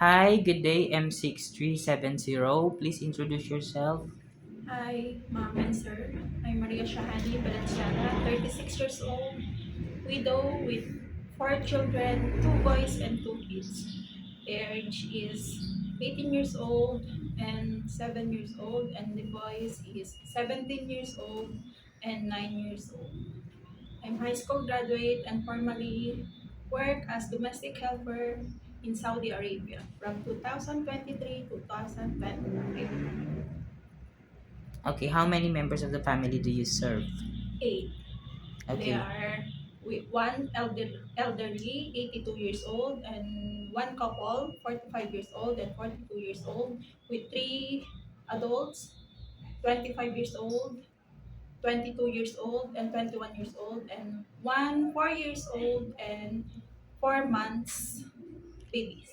Hi, good day, M6370. Please introduce yourself. Hi, ma'am and sir. I'm Maria Shahani Valenciana, 36 years old, widow with four children, two boys and two kids. Their age is 18 years old and 7 years old, and the boys is 17 years old and 9 years old. I'm high school graduate and formerly work as domestic helper in Saudi Arabia from 2023 to 2025. Okay, how many members of the family do you serve? 8. They Okay, are one elderly, 82 years old, and one couple, 45 years old and 42 years old, with three adults, 25 years old, 22 years old, and 21 years old, and one 4 years old and 4 months babies.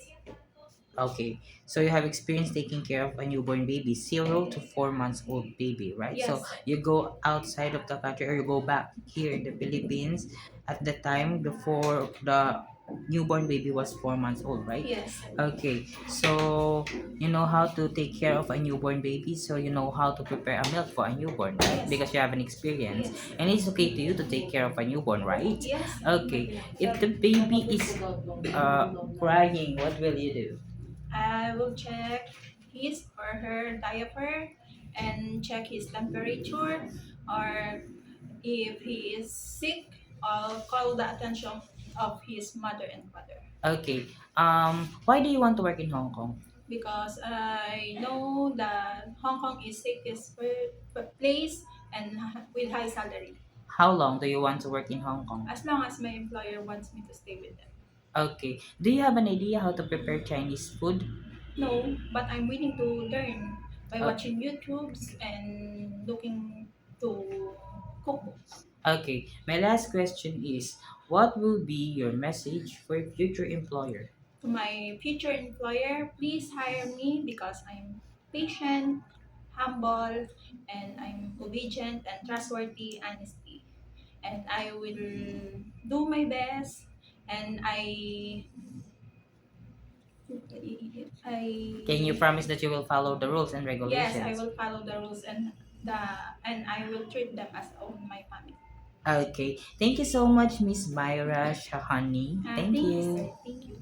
okay. So you have experience taking care of a newborn baby, 0 to 4 months old baby, right? So Yes, you go outside of the country or you go back here in the Philippines at the time before the newborn baby was 4 months old, right? yes, Okay, so you know how to take care of a newborn baby, so you know how to prepare a milk for a newborn, right? yes, Because you have an experience, yes, and it's okay to you to take care of a newborn, right? yes. Okay, if the baby is crying, what will you do? I will check his or her diaper and check his temperature, or if he is sick, I'll call the attention of his mother and father, Okay, why do you want to work in Hong Kong? because I know that Hong Kong is safest place and with high salary, How long do you want to work in Hong Kong? as long as my employer wants me to stay with them. Okay, do you have an idea how to prepare Chinese food? No, but I'm willing to learn by Uh, watching YouTubes and looking to cookbooks. okay, my last question is, what will be your message for your future employer? To my future employer, please hire me because I'm patient, humble, and I'm obedient and trustworthy, honesty. And I will do my best, and Can you I promise that you will follow the rules and yes, I regulations? will follow the rules the and I will treat them as own my family. Okay, thank you so much, Miss Myra Shahani. Thank Thank you, you. sir. Thank you.